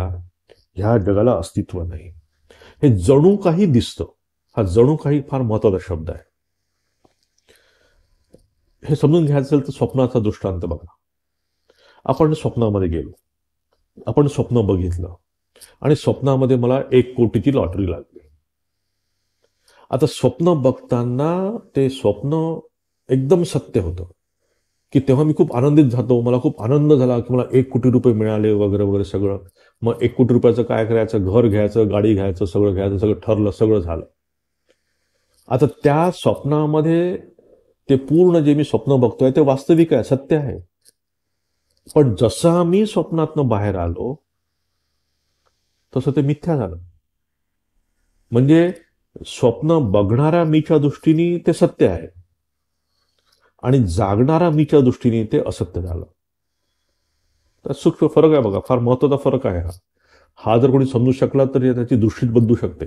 ह्या जगाला अस्तित्व नाही. हे जणू काही दिसतं. हा जणू काही फार महत्वाचा शब्द आहे. हे समजून घ्यायचं असेल तर स्वप्नाचा दृष्टांत बघा. आपण स्वप्नामध्ये गेलो, आपण स्वप्न बघितलं आणि स्वप्नामध्ये मला 1 कोटीची लॉटरी लागली. आता स्वप्न बघताना ते स्वप्न एकदम सत्य होतं की तेव्हा मी खूप आनंदित झालो, मला खूप आनंद झाला की मला 1 कोटी रुपये मिळाले वगैरे वगैरे सगळं. मग 1 कोटी रुपयाचं काय करायचं, घर घ्यायचं, गाडी घ्यायचं, सगळं घ्यायचं, सगळं ठरलं, सगळं झालं. आता त्या स्वप्नामध्ये ते पूर्ण जे मी स्वप्न बघतोय ते वास्तविक आहे, सत्य आहे. पण जसा मी स्वप्नातनं बाहेर आलो तसं ते मिथ्या झालं. म्हणजे स्वप्न बघणाऱ्या मीच्या दृष्टीने ते सत्य आहे आणि जागणारा मीच्या दृष्टीने ते असत्य झालं. तर सूक्ष्म फरक आहे बघा, फार महत्वाचा फरक आहे हा. जर कोणी समजू शकला तर त्याची दृष्टी बदलू शकते.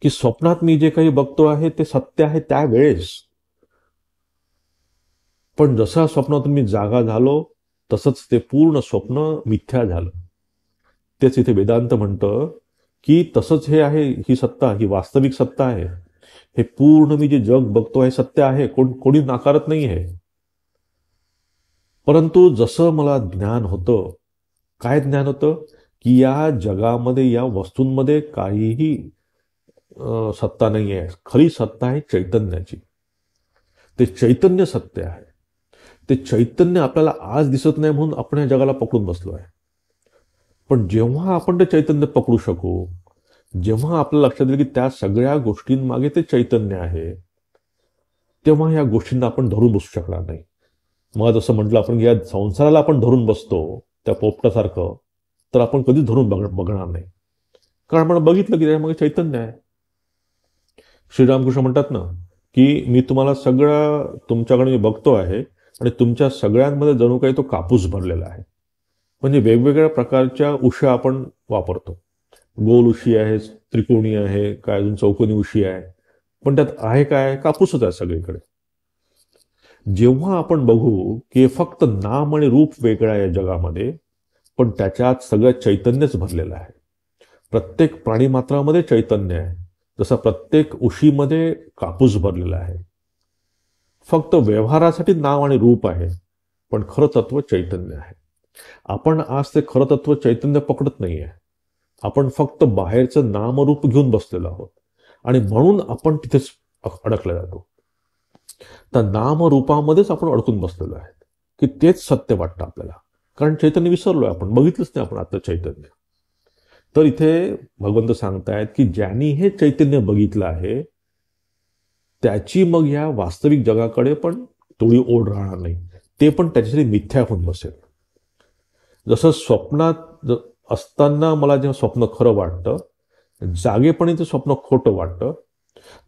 की स्वप्नात मी जे काही बघतो आहे ते सत्य आहे त्यावेळेस, पण जसा स्वप्नातून मी जागा झालो तसंच ते पूर्ण स्वप्न मिथ्या झालं. तेच इथे वेदांत म्हणतं की तसंच हे आहे, ही सत्ता, ही वास्तविक सत्ता आहे, हे पूर्ण मी जे जग बघतो हे सत्य आहे, कोणी नाकारत नाही आहे. परंतु जसं मला ज्ञान होतं, काय ज्ञान होतं की या जगामध्ये, या वस्तूंमध्ये काहीही सत्ता नाही आहे. खरी सत्ता आहे चैतन्याची. ते चैतन्य सत्य आहे. ते चैतन्य आपल्याला आज दिसत नाही म्हणून आपण या जगाला पकडून बसलो आहे. पण जेव्हा आपण ते चैतन्य पकडू शकू, जेव्हा आपल्याला लक्षात येईल की त्या सगळ्या गोष्टींमागे ते चैतन्य आहे, तेव्हा या गोष्टींना आपण धरून बसू शकणार नाही. मग जसं म्हटलं आपण, या संसाराला आपण धरून बसतो त्या पोपटासारखं, तर आपण कधीच धरून बघणार नाही. कारण आपण बघितलं की त्याच्यामागे चैतन्य आहे. श्रीरामकृष्ण म्हणतात ना की मी तुम्हाला सगळं तुमच्याकडे मी बघतो आहे आणि तुमच्या सगळ्यांमध्ये जणू काही तो कापूस भरलेला आहे. म्हणजे वेगवेगळ्या प्रकारच्या उश्या आपण वापरतो. गोल उशी आहे, त्रिकोणी आहे, काय अजून चौकोनी उशी आहे, पण त्यात आहे काय, कापूसच आहे सगळीकडे. जेव्हा आपण बघू की फक्त नाम आणि रूप वेगळं आहे या जगामध्ये, पण त्याच्यात सगळं चैतन्यच भरलेलं आहे. प्रत्येक प्राणीमात्रामध्ये चैतन्य आहे, जसं प्रत्येक उशीमध्ये कापूस भरलेला आहे. फक्त व्यवहारासाठी नाव आणि रूप आहे, पण खरं तत्व चैतन्य आहे. आपण आज ते खरं तत्व चैतन्य पकडत नाहीये. आपण फक्त बाहेरचं नामरूप घेऊन बसलेलो आहोत आणि म्हणून आपण तिथेच अडकले जातो. त्या नामरूपामध्येच आपण अडकून बसलेलो आहे की तेच सत्य वाटतं आपल्याला, कारण चैतन्य विसरलोय आपण, बघितलंच नाही आपण आता चैतन्य. तर इथे भगवंत सांगतायत की ज्यांनी हे चैतन्य बघितलं आहे त्याची मग या वास्तविक जगाकडे पण थोडी ओढ राहणार नाही. ते पण त्याच्यासाठी मिथ्या होऊन बसेल. जसं स्वप्नात असताना मला जेव्हा स्वप्न खरं वाटतं, जागेपणी ते स्वप्न खोटं वाटतं,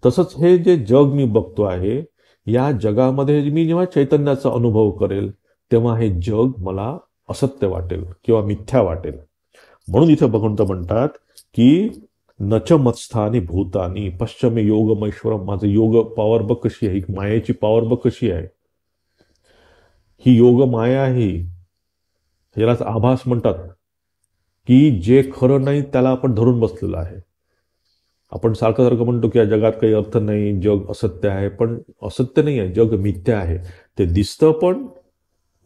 तसंच हे जे जग मी बघतो आहे, या जगामध्ये मी जेव्हा चैतन्याचा अनुभव करेल तेव्हा हे जग मला असत्य वाटेल किंवा मिथ्या वाटेल. म्हणून इथे भगवंत म्हणतात की नच मत्स्थानी भूतानी पश्चिमे योगमेश्वरम. माझं योग पॉवर बघ कशी आहे, ही मायेची पॉवर बघ कशी आहे. ही योग माया आहे, यालाच आभास म्हणतात की जे खरं नाही त्याला आपण धरून बसलेलं आहे. आपण सारखं म्हणतो की या जगात काही अर्थ नाही, जग असत्य आहे, पण असत्य नाही आहे, जग मिथ्या आहे. ते दिसतं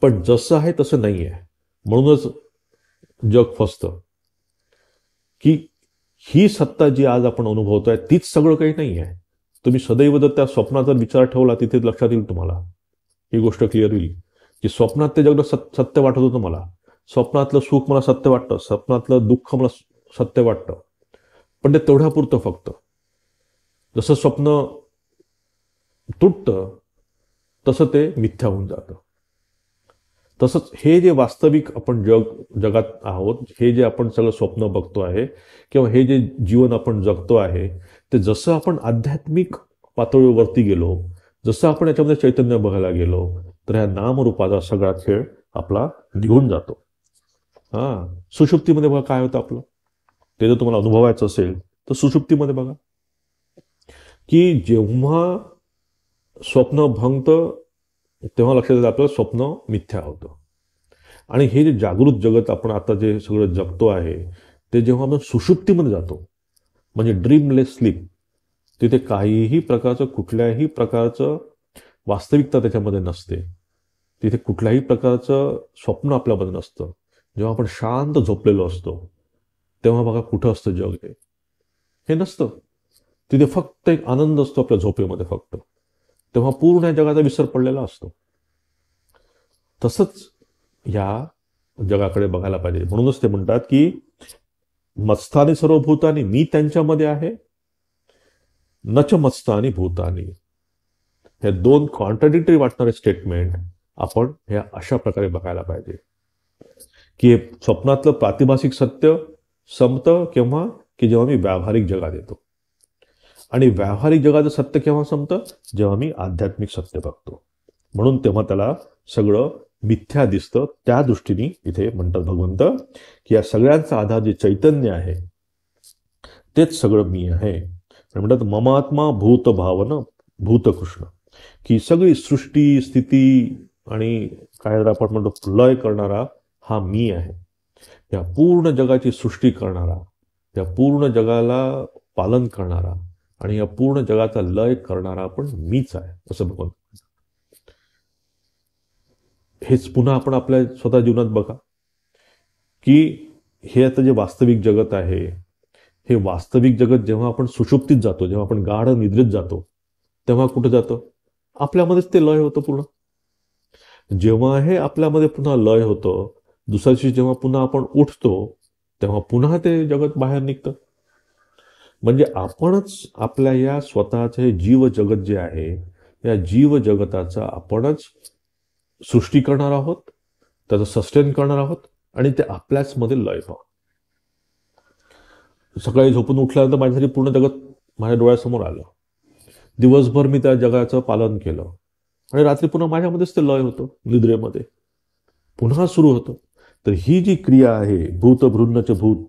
पण जसं आहे तसं नाही आहे. म्हणूनच जग फसतं की ही सत्ता जी आज आपण अनुभवतोय तीच सगळं काही नाही आहे. तुम्ही सदैव जर त्या स्वप्नाचा विचार ठेवला, तिथे लक्षात येईल तुम्हाला, ही गोष्ट क्लिअर होईल की स्वप्नात ते जग सत्य वाटत होतं मला, स्वप्नातलं सुख मला सत्य वाटतं, स्वप्नातलं दुःख मला सत्य वाटतं, पण ते तेवढ्यापुरतं फक्त. जसं स्वप्न तुटतं तसं ते मिथ्या होऊन जातं. तसंच हे जे वास्तविक आपण जगात आहोत, हे जे आपण सगळं स्वप्न बघतो आहे किंवा हे जे जीवन आपण जगतो आहे, ते जसं आपण आध्यात्मिक पातळीवरती गेलो, जसं आपण याच्यामध्ये चैतन्य बघायला गेलो, तर ह्या नामरूपाचा सगळा खेळ आपला निघून जातो. सुषुप्तीमध्ये बघा काय होतं आपलं, ते जर तुम्हाला अनुभवायचं असेल तर सुषुप्तीमध्ये बघा की जेव्हा स्वप्न भंगतं तेव्हा लक्षात येतं आपलं स्वप्न मिथ्या होतं. आणि हे जे जागृत जगत आपण आता जे सगळं जगतो आहे, ते जेव्हा आपण सुषुप्तीमध्ये जातो, म्हणजे ड्रीमलेस स्लीप, तिथे काहीही प्रकारचं, कुठल्याही प्रकारचं वास्तविकता त्याच्यामध्ये नसते. तिथे कुठल्याही प्रकारचं स्वप्न आपल्यामध्ये नसतं. जेव्हा आपण शांत झोपलेलो असतो तेव्हा बघा कुठं असतं जग, हे नसतं. तिथे फक्त एक आनंद असतो आपल्या झोपेमध्ये फक्त. तेव्हा पूर्ण जगाचा विसर पडलेला असतो. तसंच या जगाकडे बघायला पाहिजे. म्हणूनच ते म्हणतात की मत्स्थानी सर्व भूतानी, मी त्यांच्यामध्ये आहे, नच मत्स्थानी भूतानी. हे दोन कॉन्ट्राडिक्टरी वाटणारे स्टेटमेंट आपण हे अशा प्रकारे बघायला पाहिजे की स्वप्नातलं प्रातिभासिक सत्य संपतं केव्हा, की जेव्हा मी व्यावहारिक जगात येतो. आणि व्यावहारिक जगाचं सत्य केव्हा संपतं, जेव्हा मी आध्यात्मिक सत्य बघतो. म्हणून तेव्हा त्याला सगळं मिथ्या दिसतं. त्या दृष्टीने इथे म्हणतात भगवंत की या सगळ्यांचा आधार जे चैतन्य आहे तेच सगळं मी आहे. म्हणतात ममात्मा भूत भावन भूतकृष्ण, की सगळी सृष्टी स्थिती आणि काय आपण म्हणतो लय करणारा हा मी आहे. या पूर्ण जगाची सृष्टी करणारा, या पूर्ण जगाला पालन करणारा आणि या पूर्ण जगाचा लय करणारा पण मीच आहे असं भगवंत. हेच पुन्हा आपण आपल्या स्वतः जीवनात बघा की हे आता जे वास्तविक जगत आहे, हे वास्तविक जगत जेव्हा आपण सुषुप्तीत जातो, जेव्हा आपण गाढ निद्रेत जातो, तेव्हा कुठे जातो? आपल्यामध्येच ते लय होतं पूर्ण. जेव्हा हे आपल्यामध्ये पुन्हा लय होतं, दुसऱ्या दिवशी जेव्हा पुन्हा आपण उठतो, तेव्हा पुन्हा ते जगत बाहेर निघतं. म्हणजे आपणच आपल्या या स्वतःचे जीव जगत जे आहे, या जीव जगताचा आपणच सृष्टी करणार आहोत, त्याचं सस्टेन करणार आहोत आणि ते आपल्याच मध्ये लय व्हावं. सकाळी झोपून उठल्यानंतर माझ्यासाठी पूर्ण जगत माझ्या डोळ्यासमोर आलं. दिवसभर मी त्या जगाचं पालन केलं आणि रात्री पुन्हा माझ्यामध्येच ते लय होतं, निद्रेमध्ये पुन्हा सुरू होतं. तर ही जी क्रिया आहे, भूत भृन्नच भूत,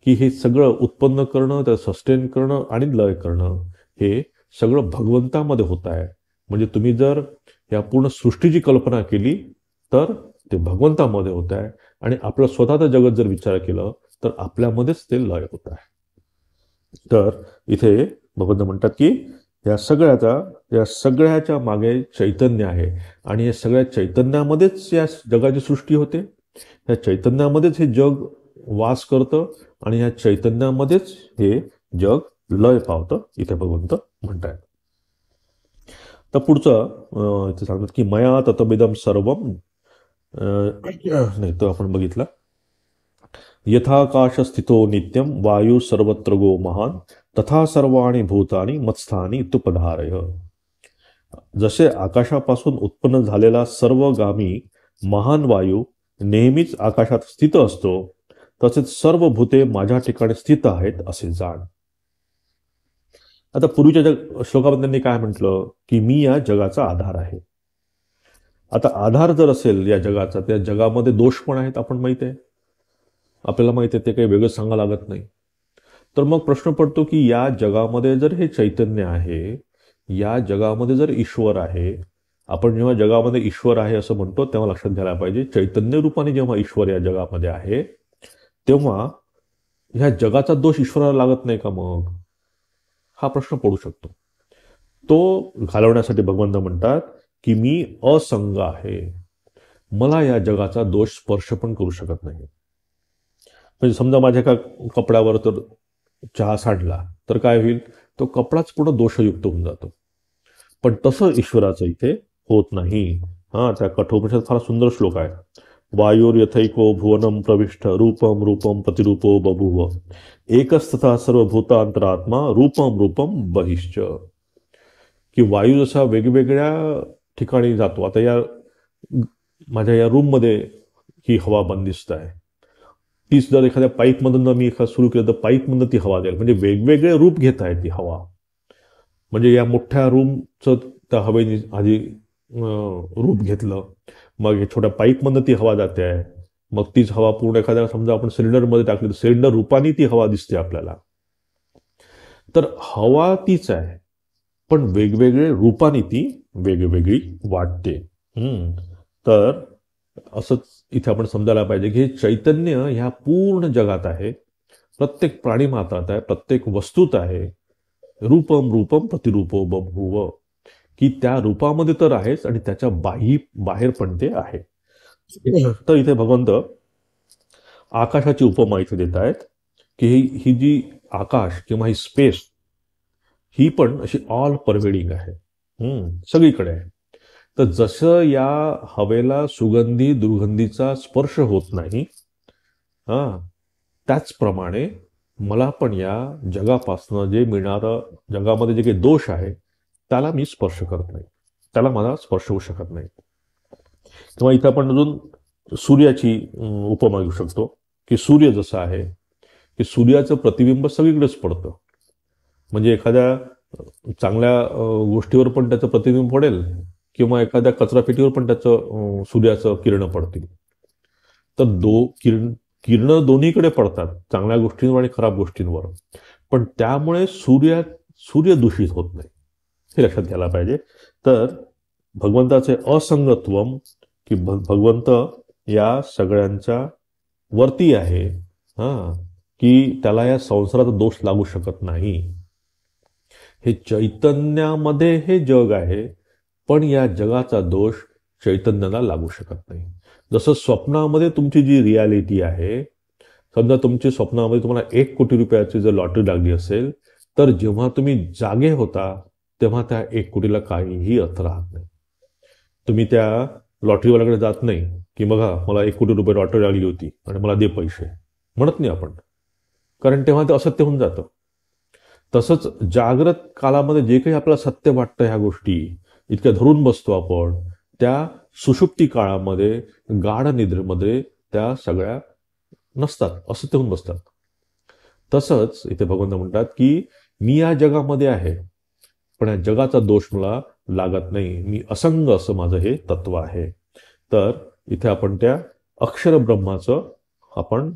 की हे सगळं उत्पन्न करणं, त्या सस्टेन करणं आणि लय करणं, हे सगळं भगवंतामध्ये होत आहे. म्हणजे तुम्ही जर या पूर्ण सृष्टीची कल्पना केली तर ते भगवंतामध्ये होत आहे आणि आपलं स्वतःचं जगत जर विचार केलं तर आपल्यामध्येच ते लय होत आहे. तर इथे भगवंत म्हणतात की या सगळ्याच्या मागे चैतन्य आहे आणि या सगळ्या चैतन्यामध्येच या जगाची सृष्टी होते, या चैतन्यामध्येच हे जग वास करतं आणि या चैतन्यामध्येच हे जग लय पावतं, इथे भगवंत म्हणतात. तर पुढचं इथे सांगतात की मया ततबिदम सर्वम, नाही तो आपण बघितला, यथाकाश स्थितो नित्यम वायू सर्वत्र गो महान तथा सर्वाणी भूतानी मत्स्थानी तुपधारय. जसे आकाशापासून उत्पन्न झालेला सर्वगामी महान वायू नेहमीच आकाशात स्थित असतो, तसेच सर्व भूते माझ्या ठिकाणी स्थित आहेत असे जाण. आता पूर्वीच्या श्लोकामध्ये त्यांनी काय म्हटलं की मी या जगाचा आधार आहे. आता आधार जर असेल या जगाचा, त्या जगामध्ये दोष पण आहेत, आपण माहित आहे, आपल्याला माहित आहे, ते काही वेगळं सांगायला लागत नाही. तर मग प्रश्न पडतो की या जगामध्ये जर हे चैतन्य आहे, या जगामध्ये जर ईश्वर आहे, आपण जेव्हा जगामध्ये ईश्वर आहे असं म्हणतो तेव्हा लक्षात घ्यायला पाहिजे, चैतन्य रूपाने जेव्हा ईश्वर या जगामध्ये आहे तेव्हा ह्या जगाचा दोष ईश्वराला लागत नाही का? मग हा प्रश्न पडू शकतो. तो घालवण्यासाठी भगवंत म्हणतात की मी असंग आहे, मला या जगाचा दोष स्पर्श पण करू शकत नाही. म्हणजे समजा माझ्या एका कपड्यावर तर चहा सांडला तर काय होईल? तो कपडाच पूर्ण दोषयुक्त होऊन जातो. पण तसं ईश्वराचं इथे होत नाही. त्या कठोपनिषद फार सुंदर श्लोक आहे. वायुर्यथैको भुवनम प्रविष्ट रूपम रूपम प्रतिरूपो बभूव एकस्तथा सर्वभूतांतरात्मा रूपम रूपम बहिश्च. की वायू जसा वेगवेगळ्या ठिकाणी जातो, आता या माझ्या या रूममध्ये ही हवा बंदिस्त आहे, तीच जर एखाद्या पाईपमधून मी सुरू केलं तर पाईपमधून ती हवा जाईल. म्हणजे वेगवेगळे रूप घेत आहे ती हवा. म्हणजे या मोठ्या रूमचं त्या हवेने आधी रूप घेतलं, मग छोट्या पाईपमधून ती हवा जाते आहे, मग तीच हवा पूर्ण एखाद्या समजा आपण सिलेंडरमध्ये टाकली तर सिलेंडर रूपाने ती हवा दिसते आपल्याला. तर हवा तीच आहे पण वेगवेगळे रूपाने ती वेगवेगळी वाटते. तर असंच इथे आपण समजायला पाहिजे की हे चैतन्य ह्या पूर्ण जगात आहे, प्रत्येक प्राणी मात्रात आहे, प्रत्येक वस्तूत आहे. रूपम रूपम प्रतिरूपो बभूव, की त्या रूपामध्ये तर आहेच आणि त्याच्या बाहेर पण ते आहे. तर इथे भगवंत आकाशाची उपमा इथे देत आहेत की ही जी आकाश किंवा ही स्पेस ही पण अशी ऑल परवेडिंग आहे, सगळीकडे आहे. तर जसं या हवेला सुगंधी दुर्गंधीचा स्पर्श होत नाही, त्याचप्रमाणे मला पण या जगापासनं जे मिळणारं, जगामध्ये जे काही दोष आहे त्याला मी स्पर्श करत नाही, त्याला मला स्पर्श होऊ शकत नाही. किंवा इथं आपण अजून सूर्याची उपमा घेऊ शकतो की सूर्य जसा आहे की सूर्याचं प्रतिबिंब सगळीकडेच पडतं. म्हणजे एखाद्या चांगल्या गोष्टीवर पण त्याचं प्रतिबिंब पडेल किंवा एखाद्या कचरापेटीवर पण त्याचं सूर्याचं किरण पडतील. तर किरण दोन्हीकडे पडतात, चांगल्या गोष्टींवर आणि खराब गोष्टींवर. पण त्यामुळे सूर्य दूषित होत नाही, हे लक्षात घ्यायला पाहिजे. तर भगवंताचे असंगत्वम, की भगवंत या सगळ्यांच्या वरती आहे, हा, की त्याला या संसाराचा दोष लागू शकत नाही. हे चैतन्यामध्ये हे जग आहे, पण या जगाचा दोष चैतन्याला लागू शकत नाही. जसं स्वप्नामध्ये तुमची जी रियालिटी आहे, समजा तुमच्या स्वप्नामध्ये तुम्हाला 1 कोटी रुपयाची जर लॉटरी लागली असेल, तर जेव्हा तुम्ही जागे होता तेव्हा त्या 1 कोटीला काहीही अर्थ राहत नाही. तुम्ही त्या लॉटरीवाल्याकडे जात नाही की बघा मला 1 कोटी रुपये लॉटरी लागली होती आणि मला दे पैसे, म्हणत नाही आपण, कारण तेव्हा ते असत्य होऊन जातं. तसंच जागृत कालामध्ये जे काही आपल्याला सत्य वाटतं ह्या गोष्टी इतक्या धरून बसतो आपण, त्या सुषुप्ती काळामध्ये गाढ निद्रेमध्ये त्या सगळ्या नसतात, असत्य होऊन बसतात. तसंच इथे भगवंत म्हणतात की मी या जगामध्ये आहे, पण या जगाचा दोष मला लागत नाही, मी असंग असं माझं हे तत्व आहे. तर इथे आपण त्या अक्षर ब्रह्माचं आपण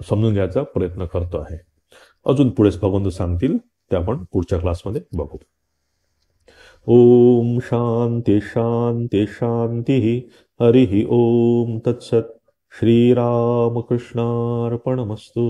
समजून घ्यायचा प्रयत्न करतो आहे. अजून पुढेच भगवंत सांगतील ते आपण पुढच्या क्लासमध्ये बघू. ओम शांती शांती शांती. हरि ओम तत्सत. श्रीरामकृष्णार्पणमस्तु.